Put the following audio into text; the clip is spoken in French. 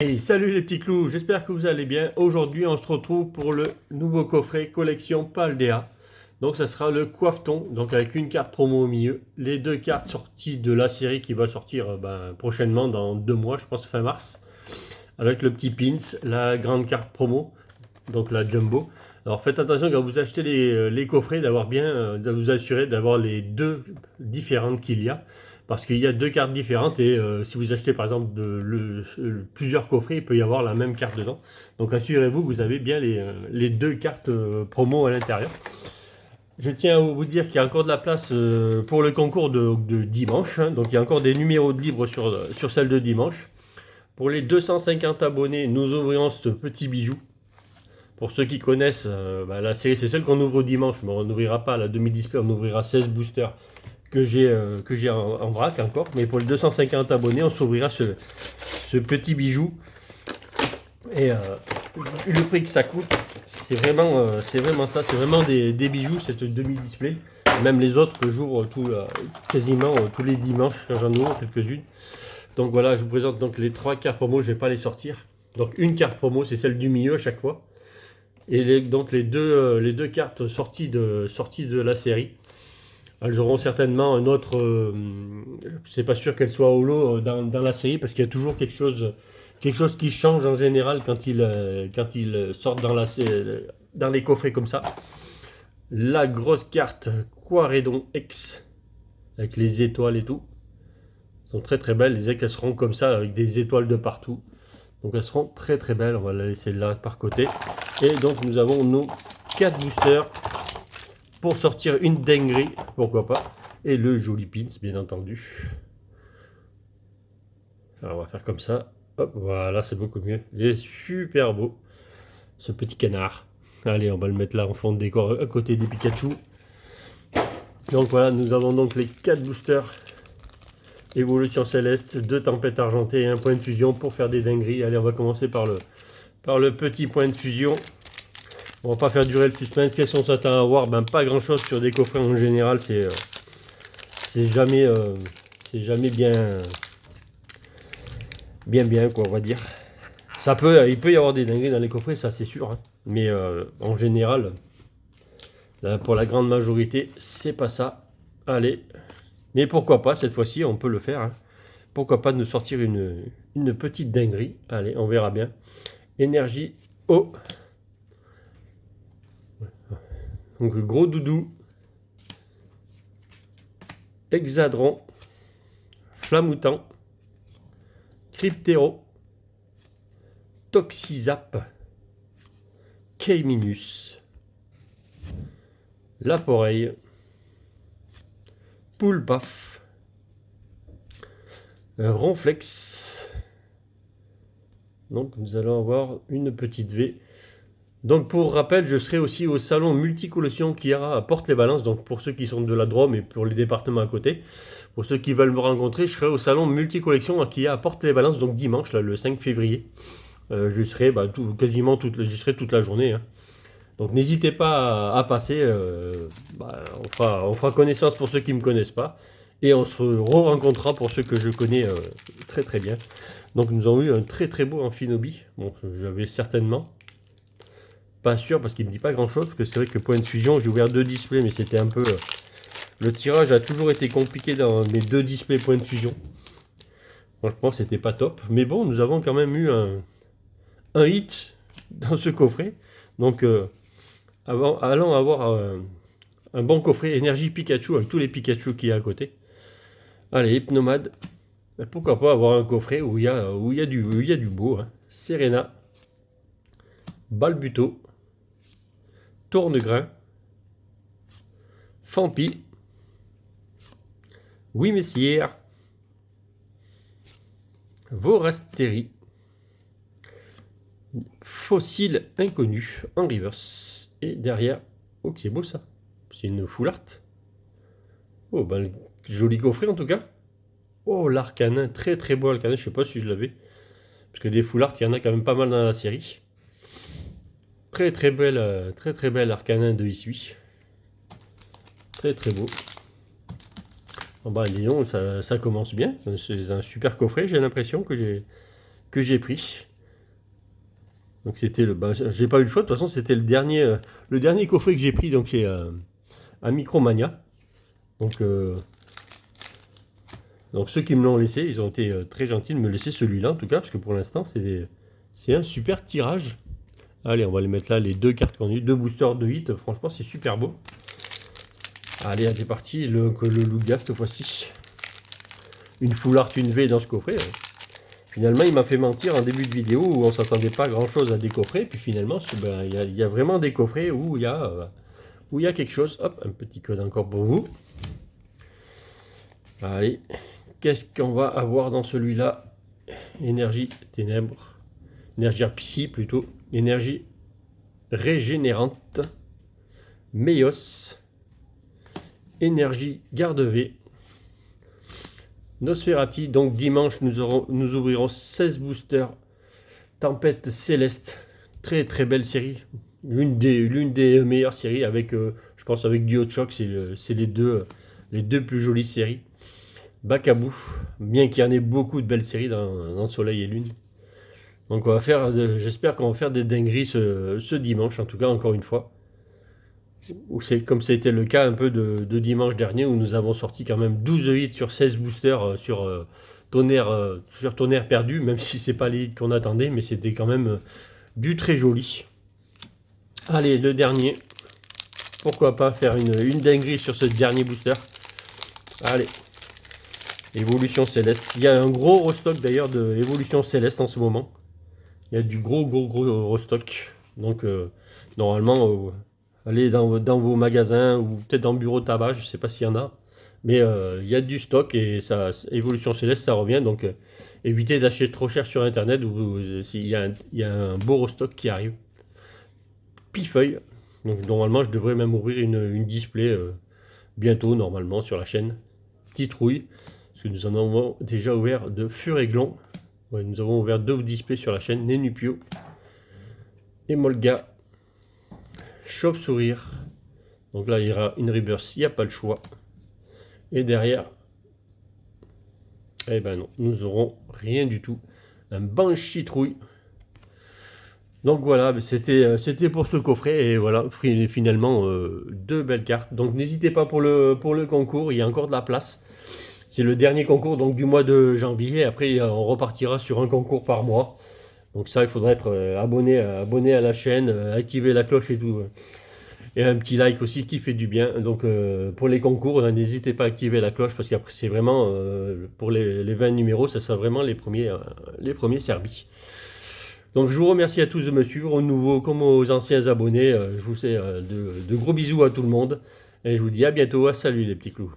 Hey, salut les petits clous, j'espère que vous allez bien. Aujourd'hui, on se retrouve pour le nouveau coffret collection Paldea. Donc, ça sera le coiffeton, donc avec une carte promo au milieu. Les deux cartes sorties de la série qui va sortir prochainement, dans 2 mois, je pense fin mars. Avec le petit pins, la grande carte promo, donc la jumbo. Alors, faites attention quand vous achetez les coffrets, de vous assurer d'avoir les deux différentes qu'il y a. Parce qu'il y a deux cartes différentes et si vous achetez par exemple plusieurs coffrets, il peut y avoir la même carte dedans. Donc assurez-vous que vous avez bien les deux cartes promo à l'intérieur. Je tiens à vous dire qu'il y a encore de la place pour le concours de dimanche. Donc il y a encore des numéros de libres sur celle de dimanche. Pour les 250 abonnés, nous ouvrirons ce petit bijou. Pour ceux qui connaissent, la série, c'est celle qu'on ouvre dimanche, mais on n'ouvrira pas la demi-display, on ouvrira 16 boosters que j'ai en vrac encore. Mais pour les 250 abonnés, on s'ouvrira ce petit bijou. Et le prix que ça coûte, c'est vraiment ça. C'est vraiment des bijoux, cette demi-display. Même les autres que j'ouvre quasiment tous les dimanches, quand j'en ouvre quelques-unes. Donc voilà, je vous présente donc les 3 cartes promo, je ne vais pas les sortir. Donc une carte promo, c'est celle du milieu à chaque fois. Et donc les deux cartes sorties de la série. Elles auront certainement un autre. C'est pas sûr qu'elles soient holo dans la série parce qu'il y a toujours quelque chose qui change en général quand ils sortent dans les coffrets comme ça. La grosse carte Quaredon X avec les étoiles et tout. Elles sont très très belles. Les decks elles seront comme ça avec des étoiles de partout. Donc elles seront très très belles. On va la laisser là par côté. Et donc nous avons nos 4 boosters pour sortir une dinguerie, pourquoi pas. Et le joli pins, bien entendu. Alors on va faire comme ça. Hop, voilà, c'est beaucoup mieux. Il est super beau, ce petit canard. Allez, on va le mettre là en fond de décor à côté des Pikachu. Donc voilà, nous avons donc les 4 boosters. Évolution céleste, 2 tempêtes argentées et 1 point de fusion pour faire des dingueries. Allez, on va commencer par le petit point de fusion. On va pas faire durer le suspense. Quels sont certains à avoir? Pas grand chose sur des coffrets en général. C'est jamais bien quoi, on va dire. Il peut y avoir des dingueries dans les coffrets, ça c'est sûr. Hein. Mais en général, là, pour la grande majorité, c'est pas ça. Allez. Mais pourquoi pas, cette fois-ci, on peut le faire. Hein. Pourquoi pas de nous sortir une petite dinguerie. Allez, on verra bien. Énergie eau. Donc gros doudou, hexadron, flamoutant, cryptéro, toxizap, K-minus, laporeille, poulpaf, ronflex. Donc nous allons avoir une petite V. Donc pour rappel, je serai aussi au salon multicollection qui ira à Porte-les-Balances. Donc pour ceux qui sont de la Drôme et pour les départements à côté. Pour ceux qui veulent me rencontrer, je serai au salon multicollection qui est à Porte-les-Balances, donc dimanche, là, le 5 février. Je serai j'y serai toute la journée. Hein. Donc n'hésitez pas à passer. On fera connaissance pour ceux qui ne me connaissent pas. Et on se re-rencontrera pour ceux que je connais très très bien. Donc nous avons eu un très très beau Amphinobi. Bon, j'avais certainement. Pas sûr parce qu'il me dit pas grand chose. Parce que c'est vrai que point de fusion, j'ai ouvert 2 displays, mais c'était un peu. Le tirage a toujours été compliqué dans mes 2 displays point de fusion. Franchement, c'était pas top. Mais bon, nous avons quand même eu un hit dans ce coffret. Donc, allons avoir un bon coffret énergie Pikachu avec tous les Pikachu qu'il y a à côté. Allez, Hypnomade. Pourquoi pas avoir un coffret où il y a du beau. Hein. Serena. Balbuto. Tournegrain. Fampi. Oui, messieurs. Vorasteri. Fossile inconnu en reverse. Et derrière, oh, c'est beau ça. C'est une full art. Oh, joli coffret en tout cas. Oh, l'arcanin, très très beau arcanin. Je sais pas si je l'avais. Parce que des full art, il y en a quand même pas mal dans la série. Très très belle arcanin de Isui. Très très beau. Disons, ça commence bien. C'est un super coffret, j'ai l'impression que j'ai pris. Donc c'était le... Ben, j'ai pas eu le choix, de toute façon c'était le dernier coffret que j'ai pris donc chez à Micromania. Donc ceux qui me l'ont laissé, ils ont été très gentils de me laisser celui-là en tout cas, parce que pour l'instant c'est un super tirage. Allez, on va les mettre là, les deux cartes qu'on a eu, deux boosters de 8, franchement c'est super beau. Allez, c'est parti, le Lugia cette fois-ci. Une full art, une V dans ce coffret. Finalement, il m'a fait mentir en début de vidéo où on s'attendait pas à grand chose à des coffrets. Puis finalement, ben, y a vraiment des coffrets où il y a quelque chose. Hop, un petit code encore pour vous. Allez, qu'est-ce qu'on va avoir dans celui-là? Énergie ténèbres. Énergie psy plutôt. Énergie régénérante. Méos. Énergie garde V. Nosferati, donc dimanche nous ouvrirons 16 boosters Tempête Céleste, très très belle série, l'une des meilleures séries avec, je pense avec Duo Choc, c'est les deux plus jolies séries. Bacabou, bien qu'il y en ait beaucoup de belles séries dans Soleil et Lune. Donc on va faire, j'espère qu'on va faire des dingueries ce dimanche, en tout cas encore une fois. C'est comme c'était le cas un peu de dimanche dernier où nous avons sorti quand même 12 hits sur 16 boosters sur tonnerre perdu, même si c'est pas les hits qu'on attendait, mais c'était quand même du très joli. Allez, le dernier. Pourquoi pas faire une dinguerie sur ce dernier booster. Allez. Évolution Céleste. Il y a un gros restock d'ailleurs de Évolution Céleste en ce moment. Il y a du gros restock. Donc normalement... allez dans vos magasins ou peut-être dans le bureau de tabac, je ne sais pas s'il y en a. Mais il y a du stock et ça, Évolution Céleste, ça revient. Donc évitez d'acheter trop cher sur Internet ou s'il y a un beau restock qui arrive. Pifeuille. Donc normalement, je devrais même ouvrir une display bientôt, normalement, sur la chaîne. Titrouille. Parce que nous en avons déjà ouvert de Furéglon. Ouais, nous avons ouvert 2 displays sur la chaîne. Nénupio. Emolga. Chauve-sourire. Donc là, il y aura une reverse, il n'y a pas le choix. Et derrière, eh ben non, nous aurons rien du tout. Un Banshee Trouille. Donc voilà, c'était pour ce coffret. Et voilà, finalement, 2 belles cartes. Donc n'hésitez pas pour le concours, il y a encore de la place. C'est le dernier concours donc, du mois de janvier. Après, on repartira sur un concours par mois. Donc ça, il faudra être abonné à la chaîne, activer la cloche et tout. Et un petit like aussi qui fait du bien. Donc pour les concours, n'hésitez pas à activer la cloche parce qu'après c'est vraiment, pour les 20 numéros, ça sera vraiment les premiers servis. Donc je vous remercie à tous de me suivre, aux nouveaux comme aux anciens abonnés. Je vous fais de gros bisous à tout le monde. Et je vous dis à bientôt. Salut les petits clous.